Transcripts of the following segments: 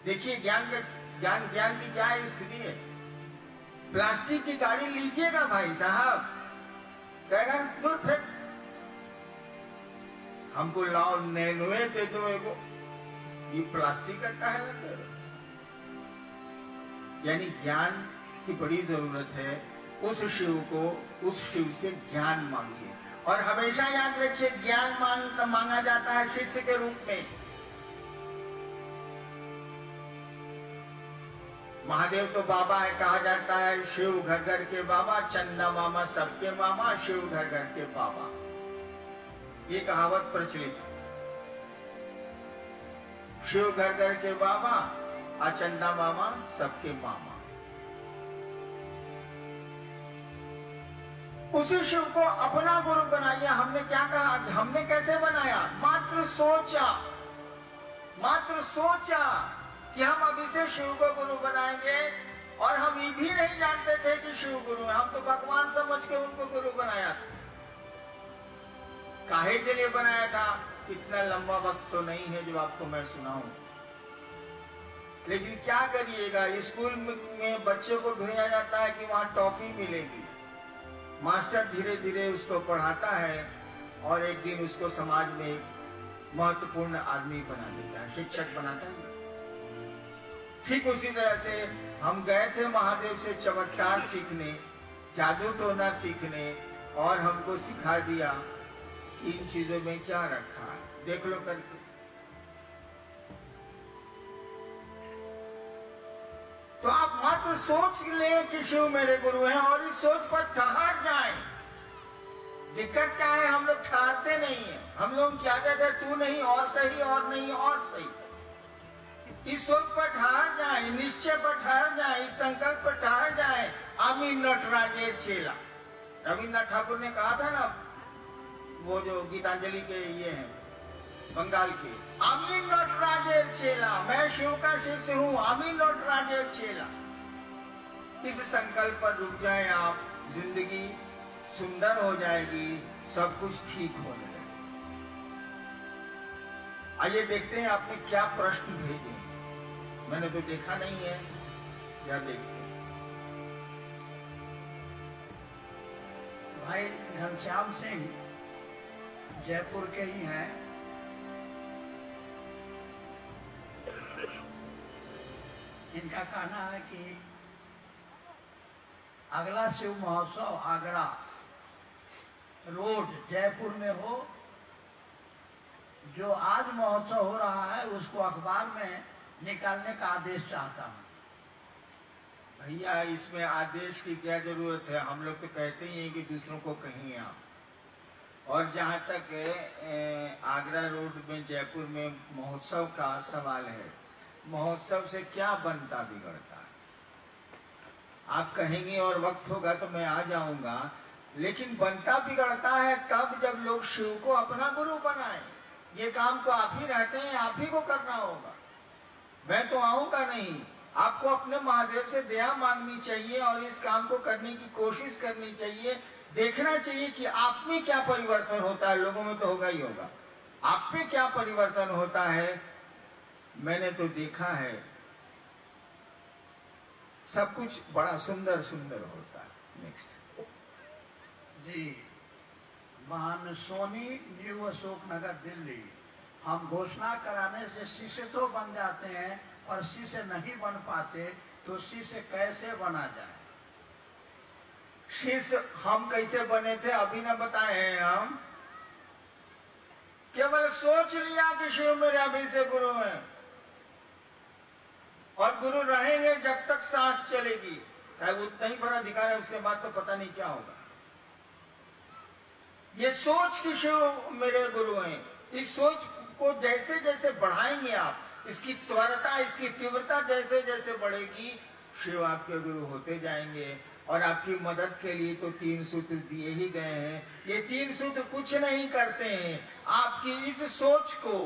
देखिए ज्ञान की क्या स्थिति है। प्लास्टिक की गाड़ी लीजिएगा भाई साहब, कहेगा दूर फेंक, हमको लाओ नैनोए दे दो एगो, ये प्लास्टिक का काहे लगे। यानी ज्ञान की बड़ी जरूरत है। उस शिव से ज्ञान मांगिए। और हमेशा याद रखिए, ज्ञान मांगा जाता है शिष्य के रूप में। महादेव तो बाबा है, कहा जाता है शिव घर घर के बाबा, चंदा मामा सबके मामा, शिव घर घर के बाबा, ये कहावत प्रचलित है। शिव घर घर के बाबा और चंदा मामा सबके मामा। उसी शिव को अपना गुरु बनाइए। हमने क्या कहा, हमने कैसे बनाया? मात्र सोचा कि हम अभी से शिव को गुरु बनाएंगे। और हम ये भी नहीं जानते थे कि शिव गुरु है, हम तो भगवान समझ के उनको गुरु बनाया था। काहे के लिए बनाया था, इतना लंबा वक्त तो नहीं है जो आपको मैं सुनाऊं। लेकिन क्या करिएगा, स्कूल में बच्चे को भेजा जाता है कि वहां टॉफी मिलेगी। मास्टर धीरे धीरे उसको पढ़ाता है और एक दिन उसको समाज में एक महत्वपूर्ण आदमी बना देता है, शिक्षक बनाता है। ठीक उसी तरह से हम गए थे महादेव से चमत्कार सीखने, जादू टोना सीखने, और हमको सिखा दिया कि इन चीजों में क्या रखा है, देख लो करके। तो आप मात्र सोच लें कि शिव मेरे गुरु हैं और इस सोच पर ठहर जाएं। दिक्कत क्या है, हम लोग ठहरते नहीं है। हम लोग क्या कहते हैं, तू नहीं और सही, और नहीं और सही। इस सोच पर ठहर जाए, निश्चय पर ठहर जाए, इस संकल्प पर ठहर जाए। आमी नटराजे चेला, रविन्द्रनाथ ठाकुर ने कहा था ना, वो जो गीतांजलि के ये हैं बंगाल के, आमी नटराजे चेला, मैं शिव का शिष्य हूँ, आमी नटराजे चेला। इस संकल्प पर रुक जाए आप, जिंदगी सुंदर हो जाएगी, सब कुछ ठीक हो जाएगा। आइए देखते हैं आपने क्या प्रश्न भेजे, मैंने तो देखा नहीं है, या देखते हैं। भाई घनश्याम सिंह जयपुर के ही हैं। इनका कहना है कि अगला शिव महोत्सव आगरा रोड जयपुर में हो। जो आज महोत्सव हो रहा है उसको अखबार में निकालने का आदेश चाहता हूँ। भैया इसमें आदेश की क्या जरूरत है, हम लोग तो कहते ही हैं कि दूसरों को कहिए आप। और जहाँ तक आगरा रोड में जयपुर में महोत्सव का सवाल है, महोत्सव से क्या बनता बिगड़ता है। आप कहेंगे और वक्त होगा तो मैं आ जाऊंगा, लेकिन बनता बिगड़ता है तब जब लोग शिव को अपना गुरु बनाए। ये काम तो आप ही रहते हैं, आप ही को करना होगा, मैं तो आऊंगा नहीं। आपको अपने महादेव से दया मांगनी चाहिए और इस काम को करने की कोशिश करनी चाहिए। देखना चाहिए कि आप में क्या परिवर्तन होता है, लोगों में तो होगा ही होगा, आप में क्या परिवर्तन होता है। मैंने तो देखा है, सब कुछ बड़ा सुंदर सुंदर होता है। नेक्स्ट जी, मानसोनी न्यू अशोक नगर दिल्ली। हम घोषणा कराने से शिष्य तो बन जाते हैं और शिष्य नहीं बन पाते, तो शिष्य कैसे बना जाए? शिष्य हम कैसे बने थे अभी न बताए हैं। हम केवल सोच लिया कि शिव मेरे अभी से गुरु हैं, और गुरु रहेंगे जब तक सांस चलेगी, चाहे उतना ही बड़ा अधिकार है, उसके बाद तो पता नहीं क्या होगा। ये सोच कि शिव मेरे गुरु हैं, इस सोच को जैसे जैसे बढ़ाएंगे आप, इसकी त्वरता, इसकी तीव्रता जैसे जैसे बढ़ेगी, शिव आपके गुरु होते जाएंगे। और आपकी मदद के लिए तो 3 सूत्र दिए ही गए हैं। ये 3 सूत्र कुछ नहीं करते हैं, आपकी इस सोच को,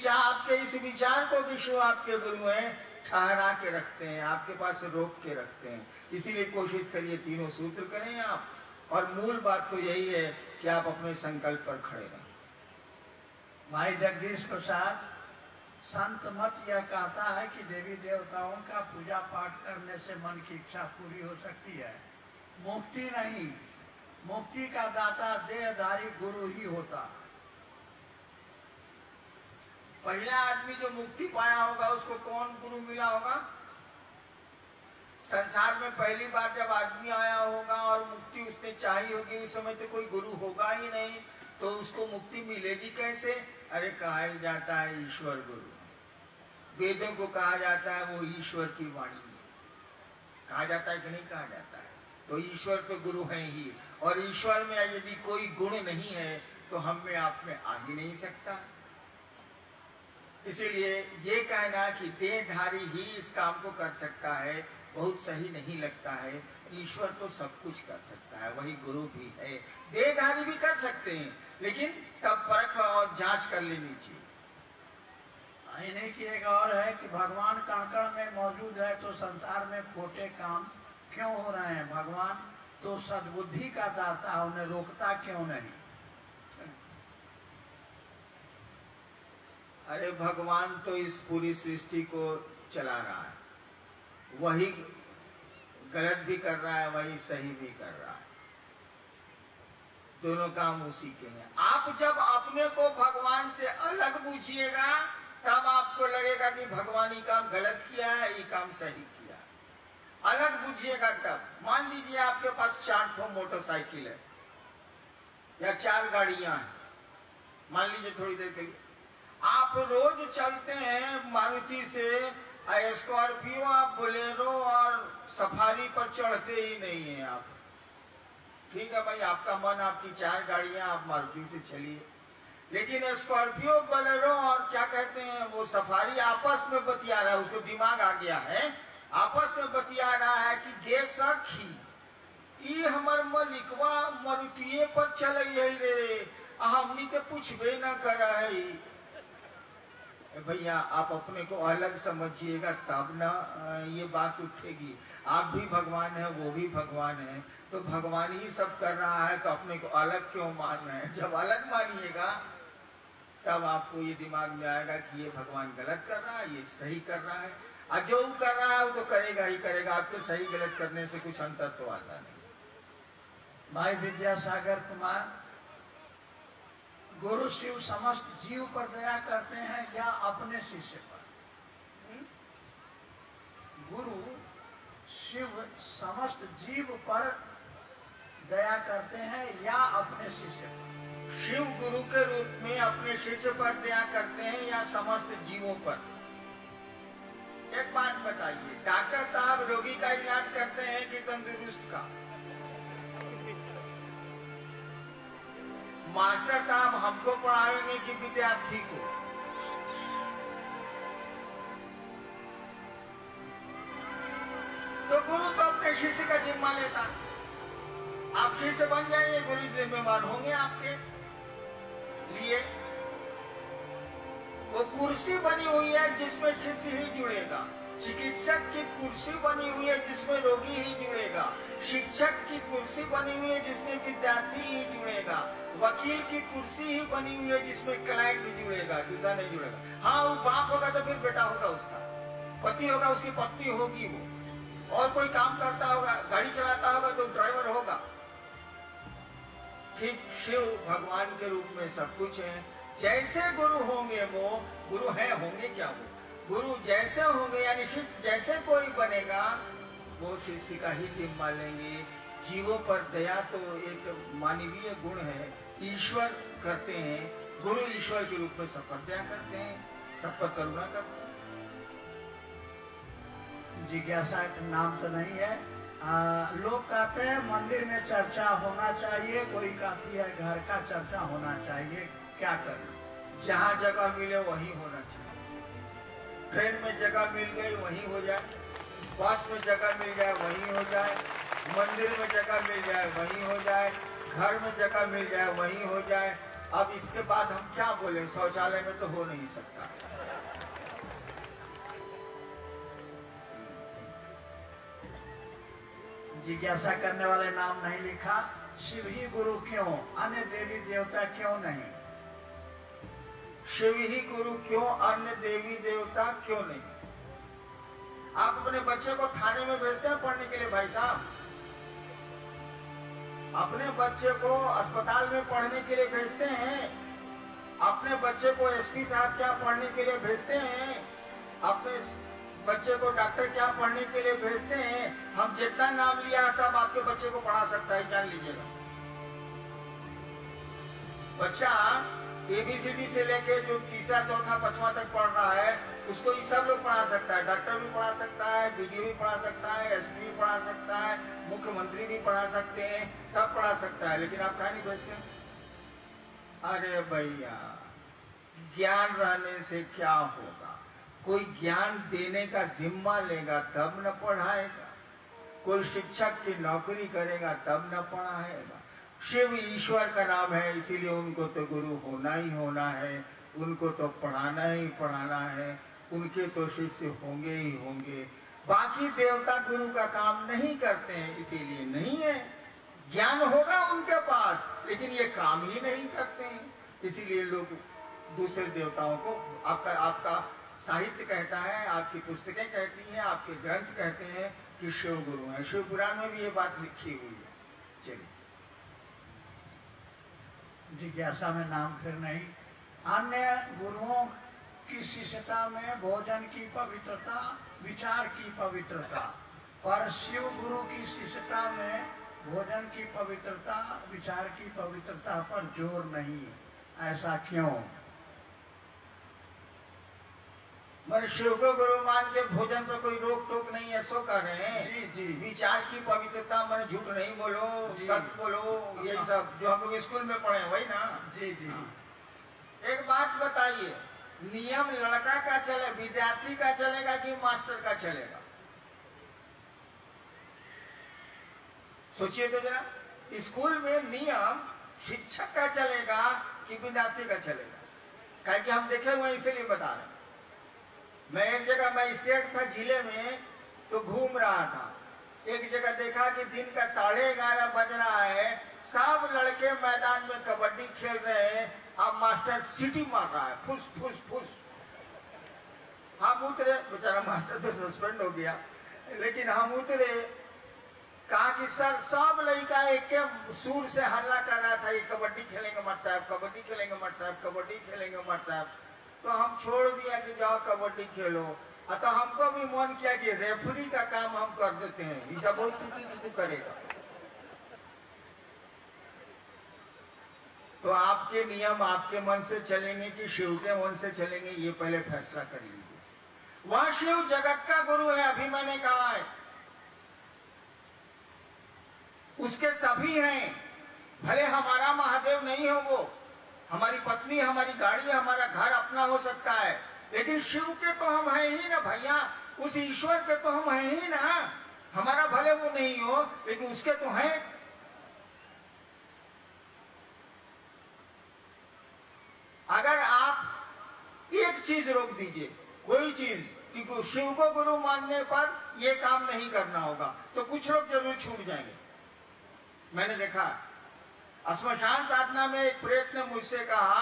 आपके इस विचार को कि शिव आपके गुरु हैं, ठहरा के रखते हैं, आपके पास रोक के रखते हैं। इसीलिए कोशिश करिए, तीनों सूत्र करें आप। और मूल बात तो यही है कि आप अपने संकल्प पर खड़े रहें। भाई जगदीश प्रसाद संत मत यह कहता है कि देवी देवताओं का पूजा पाठ करने से मन की इच्छा पूरी हो सकती है, मुक्ति नहीं। मुक्ति का दाता देहधारी गुरु ही होता। पहला आदमी जो मुक्ति पाया होगा उसको कौन गुरु मिला होगा? संसार में पहली बार जब आदमी आया होगा और मुक्ति उसने चाही होगी, उस समय तो कोई गुरु होगा ही नहीं, तो उसको मुक्ति मिलेगी कैसे? अरे कहा ही जाता है ईश्वर गुरु, वेदों को कहा जाता है वो ईश्वर की वाणी है। कहा जाता है कि नहीं कहा जाता है? तो ईश्वर तो गुरु है ही, और ईश्वर में यदि कोई गुण नहीं है तो हम में आप में आ ही नहीं सकता। इसीलिए ये कहना कि देहधारी ही इस काम को कर सकता है बहुत सही नहीं लगता है। ईश्वर तो सब कुछ कर सकता है, वही गुरु भी है। देहधारी भी कर सकते हैं, लेकिन तब परख और जांच कर लेनी चाहिए। इन्हीं की एक और है कि भगवान कण में मौजूद है तो संसार में खोटे काम क्यों हो रहे हैं? भगवान तो सद्बुद्धि का दाता, उन्हें रोकता क्यों नहीं? अरे भगवान तो इस पूरी सृष्टि को चला रहा है, वही गलत भी कर रहा है, वही सही भी कर रहा है, दोनों काम उसी के हैं। आप जब अपने को भगवान से अलग बूझिएगा तब आपको लगेगा कि भगवान ये काम गलत किया है, ये काम सही किया है। अलग बूझिएगा तब। मान लीजिए आपके पास 4 मोटरसाइकिल है या 4 गाड़ियां हैं, मान लीजिए थोड़ी देर के लिए आप रोज चलते हैं मारुति से, स्कॉर्पियो, आप बोलेरो और सफारी पर चढ़ते ही नहीं है आप। ठीक है भाई, आपका मन, आपकी 4 गाड़ियां, आप मारुति से चलिए, लेकिन स्कॉर्पियो, बोलेरो और क्या कहते हैं वो सफारी आपस में बतिया रहा है, उसको दिमाग आ गया है, आपस में बतिया रहा है कि गे सखी ये हमर मलिकवा मारुतिये पर चल रे, हमनी के पूछबे न कर है। भैया आप अपने को अलग समझिएगा तब ना ये बात उठेगी। आप भी भगवान है, वो भी भगवान है, तो भगवान ही सब कर रहा है, तो अपने को अलग क्यों मान रहे हैं? जब अलग मानिएगा तब आपको ये दिमाग में आएगा कि ये भगवान गलत कर रहा है, ये सही कर रहा है, और जो वो कर रहा है वो तो करेगा ही करेगा। आपको सही गलत करने से कुछ अंतर तो आता नहीं। भाई विद्यासागर कुमार, गुरु शिव समस्त जीव पर दया करते हैं या अपने शिष्य पर? गुरु शिव समस्त जीव पर दया करते हैं या अपने शिष्य पर? शिव गुरु के रूप में अपने शिष्य पर दया करते हैं या समस्त जीवों पर? एक बात बताइए, डॉक्टर साहब रोगी का इलाज करते हैं कि तंदुरुस्त का? मास्टर साहब हमको पढ़ाएंगे कि विद्यार्थी को? तो गुरु तो अपने शिष्य का जिम्मा लेता। आप शिष्य बन जाएंगे, गुरु जिम्मेवार होंगे आपके लिए। वो कुर्सी बनी हुई है जिसमें शिष्य ही जुड़ेगा, चिकित्सक की कुर्सी बनी हुई है जिसमें रोगी ही जुड़ेगा, शिक्षक की कुर्सी बनी हुई है जिसमें विद्यार्थी ही जुड़ेगा, वकील की कुर्सी ही बनी हुई है जिसमें क्लाइंट जुड़ेगा, दूसरा नहीं जुड़ेगा। हाँ, वो बाप होगा तो फिर बेटा होगा, उसका पति होगा, उसकी पत्नी होगी, वो और कोई काम करता होगा, गाड़ी चलाता होगा तो ड्राइवर होगा। ठीक शिव भगवान के रूप में सब कुछ है। जैसे गुरु होंगे वो गुरु है, होंगे क्या वो गुरु जैसे होंगे, यानी शिष्य जैसे कोई बनेगा वो शिष्य का ही जिम्मा लेंगे। जीवों पर दया तो एक मानवीय गुण है, ईश्वर करते हैं, गुरु ईश्वर के रूप में सब पर दया करते हैं, सब पर करुणा करते हैं। जिज्ञासा नाम तो नहीं है। लोग कहते हैं मंदिर में चर्चा होना चाहिए, कोई कहती है घर का चर्चा होना चाहिए, क्या करना? जहाँ जगह मिले वहीं होना चाहिए। ट्रेन में जगह मिल गई वहीं हो जाए, बस में जगह मिल जाए वहीं हो जाए, मंदिर में जगह मिल जाए वहीं हो जाए, घर में जगह मिल जाए वहीं हो जाए। अब इसके बाद हम क्या बोले? शौचालय में तो हो नहीं सकता। जिज्ञासा करने वाले नाम नहीं लिखा। शिव ही गुरु क्यों, अन्य देवी देवता क्यों नहीं? शिव ही गुरु क्यों, अन्य देवी देवता क्यों नहीं? आप अपने बच्चे को थाने में भेजते हैं पढ़ने के लिए भाई साहब, अपने बच्चे को अस्पताल में पढ़ने के लिए भेजते हैं, अपने बच्चे को एसपी साहब क्या पढ़ने के लिए भेजते हैं, अपने बच्चे को डॉक्टर क्या पढ़ने के लिए भेजते हैं। हम जितना नाम लिया सब आपके बच्चे को पढ़ा सकता है, जान लीजिएगा। बच्चा एबीसीडी से लेके जो तीसरा चौथा पांचवा तक पढ़ रहा है उसको ये सब लोग पढ़ा सकता है, डॉक्टर भी पढ़ा सकता है, बीडीओ भी पढ़ा सकता है, एसपी भी पढ़ा सकता है, मुख्यमंत्री भी पढ़ा सकते हैं, सब पढ़ा सकता है, लेकिन आप कहाँ नहीं भेजते? अरे भैया, ज्ञान रहने से क्या होगा? कोई ज्ञान देने का जिम्मा लेगा तब न पढ़ाएगा, कोई शिक्षक की नौकरी करेगा तब न पढ़ाएगा। शिव ईश्वर का नाम है, इसीलिए उनको तो गुरु होना ही होना है, उनको तो पढ़ाना ही पढ़ाना है, उनके तो शिष्य होंगे ही होंगे। बाकी देवता गुरु का काम नहीं करते हैं, इसीलिए नहीं है। ज्ञान होगा उनके पास, लेकिन ये काम ही नहीं करते हैं, इसीलिए लोग दूसरे देवताओं को आपका साहित्य कहता है, आपकी पुस्तकें कहती हैं, आपके ग्रंथ कहते हैं कि शिव गुरु है। शिव पुराण में भी ये बात लिखी हुई है। चलिए, जिज्ञासा में नाम फिर नहीं। अन्य गुरुओं की शिष्यता में भोजन की पवित्रता, विचार की पवित्रता, पर शिव गुरु की शिष्यता में भोजन की पवित्रता, विचार की पवित्रता पर जोर नहीं। ऐसा क्यों? मैं शिव को गुरु मान के भोजन पर कोई रोक टोक नहीं है, सो कर रहे हैं। जी जी। विचार की पवित्रता, मैंने झूठ नहीं बोलो, सत्य बोलो, यही सब जो हम लोग स्कूल में पढ़े वही ना। जी जी। एक बात बताइए, नियम लड़का का चले, विद्यार्थी का चलेगा कि मास्टर का चलेगा? सोचिए तो जरा, स्कूल में नियम शिक्षक का चलेगा कि विद्यार्थी का चलेगा? क्या कि हम देखे हुए इसीलिए बता रहे हैं। मैं एक जगह मजिस्ट्रेट था जिले में, तो घूम रहा था, एक जगह देखा कि दिन का 11:30 बज रहा है, सब लड़के मैदान में कबड्डी खेल रहे हैं, अब मास्टर सीटी मार रहा है, फुस फुस फुस। हम उतरे, बेचारा मास्टर तो सस्पेंड हो गया, लेकिन हम उतरे, कहा कि सर सब लड़का एक के सुर से हल्ला कर रहा था, ये कबड्डी खेलेंगे मट साहब, कबड्डी खेलेंगे मट साहब, कबड्डी खेलेंगे मट साहब। तो हम छोड़ दिया कि जाओ कबड्डी खेलो। तो हमको भी मन किया कि रेफरी का काम हम कर देते हैं, ऐसा बहुत तू करेगा। तो आपके नियम आपके मन से चलेंगे कि शिव के मन से चलेंगे, ये पहले फैसला कर लीजिए। वह शिव जगत का गुरु है, अभी मैंने कहा है, उसके सभी हैं। भले हमारा महादेव नहीं हो, वो हमारी पत्नी, हमारी गाड़ी, हमारा घर अपना हो सकता है, लेकिन शिव के तो हम हैं ही ना भैया, उस ईश्वर के तो हम हैं ही ना। हमारा भले वो नहीं हो, लेकिन उसके तो हैं। अगर आप एक चीज रोक दीजिए, कोई चीज, कि शिव को गुरु मानने पर ये काम नहीं करना होगा, तो कुछ लोग जरूर छूट जाएंगे। मैंने देखा श्मशान साधना में एक प्रेत ने मुझसे कहा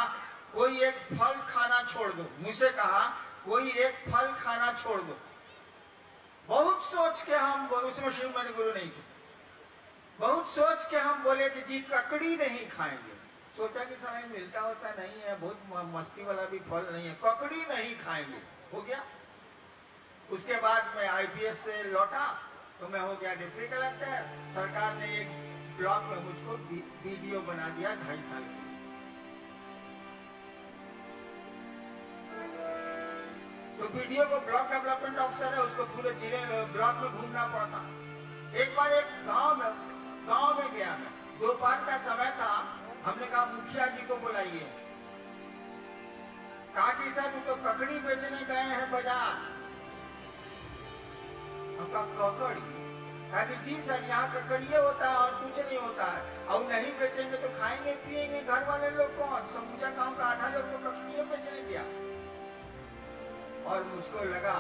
कोई एक फल खाना छोड़ दो, मुझसे कहा कोई एक फल खाना छोड़ दो। बहुत सोच के हम, उसमें शिव मैंने गुरु नहीं किया, बहुत सोच के हम बोले कि जी ककड़ी नहीं खाएंगे। सोचा कि साला मिलता होता नहीं है, बहुत मस्ती वाला भी फल नहीं है, ककड़ी नहीं खाएंगे, हो गया। उसके बाद मैं आईपीएस से लौटा तो मैं हो गया डिप्टी कलेक्टर। सरकार ने एक ब्लॉक में मुझको वीडियो बना दिया 2.5 साल की। तो वीडियो को ब्लॉक डेवलपमेंट ऑफिसर है, उसको पूरे जिले ब्लॉक में घूमना पड़ता। एक बार एक गांव में गया मैं, दोपहर का समय था, हमने कहा मुखिया जी को बुलाइए। कहा कि सर तो ककड़ी बेचने गए हैं बाजार। हमका ककड़ी? कहा कि जी सर यहाँ ककड़िए होता है और कुछ नहीं होता है, और नहीं बेचेंगे तो खाएंगे पिएंगे घर वाले लोग कौन? समूचा गांव का आधा लोग तो ककड़िए बेचने गया। और मुझको लगा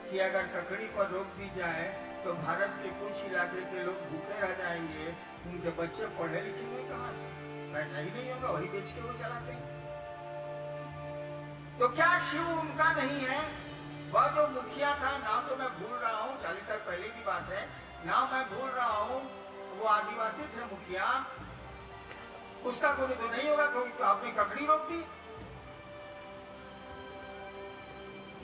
कि अगर ककड़ी पर रोक दी जाए तो भारत के कुछ इलाके के लोग भूखे रह जाएंगे, उनके बच्चे पढ़े लिखेंगे कहाँ से? पैसा ही नहीं होगा, वही बेच के वो चलाते हैं। तो क्या शिव उनका नहीं है? वह जो मुखिया था, नाम तो मैं भूल रहा हूँ, 40 साल पहले की बात है, नाम मैं भूल रहा हूँ, वो आदिवासी थे मुखिया, उसका गुरु तो नहीं होगा क्योंकि तो आपने ककड़ी रोक दी।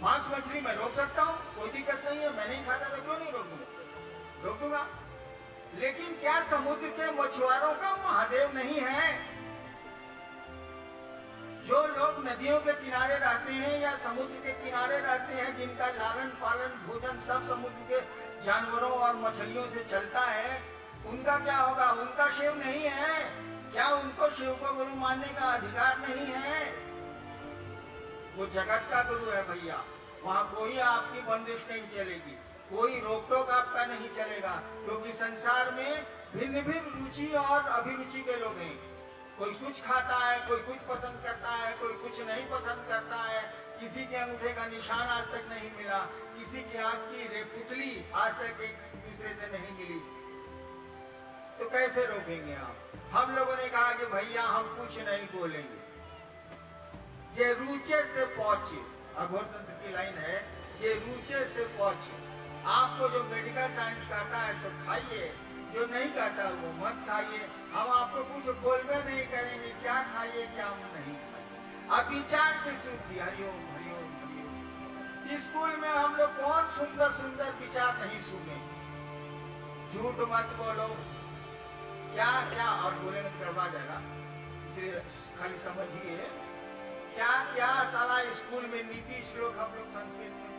मांस मछली मैं रोक सकता हूँ, कोई दिक्कत नहीं है, मैं नहीं खाता तो क्यों नहीं रोक दूंगा? रोक दूंगा। लेकिन क्या समुद्र के मछुआरों का महादेव नहीं है? जो लोग नदियों के किनारे रहते हैं या समुद्र के किनारे रहते हैं, जिनका लालन पालन भोजन सब समुद्र के जानवरों और मछलियों से चलता है, उनका क्या होगा? उनका शिव नहीं है क्या? उनको शिव को गुरु मानने का अधिकार नहीं है? वो जगत का गुरु है भैया, वहां कोई आपकी बंदिश नहीं चलेगी, कोई रोक टोक आपका नहीं चलेगा, क्योंकि संसार में भिन्न भिन्न रुचि और अभिरुचि के लोग हैं। कोई कुछ खाता है, कोई कुछ पसंद करता है, कोई कुछ नहीं पसंद करता है, किसी के अंगूठे का निशान आज तक नहीं मिला, किसी की आंख की पुतली आज तक एक दूसरे से नहीं मिली, तो कैसे रोकेंगे आप? हम लोगों ने कहा कि भैया हम कुछ नहीं बोलेंगे, जे रुचे से पहुंचे, अघोर तंत्र की लाइन है, जे रुचे से पहुंचे। आपको जो मेडिकल साइंस करता है तो खाइए, जो नहीं करता वो मत खाइए, हम आपको कुछ बोलबे नहीं करेंगे, क्या खाइए क्या नहीं खाइए। अब विचार की शुद्धि, हरिओम हरिओम हरिओम। स्कूल में हम लोग कौन सुंदर सुंदर विचार नहीं सुने? झूठ मत बोलो, क्या क्या, और बोलेंगे तो करवा जाएगा, इसे खाली समझिए, क्या क्या साला स्कूल में नीति श्लोक हम लोग संस्कृत में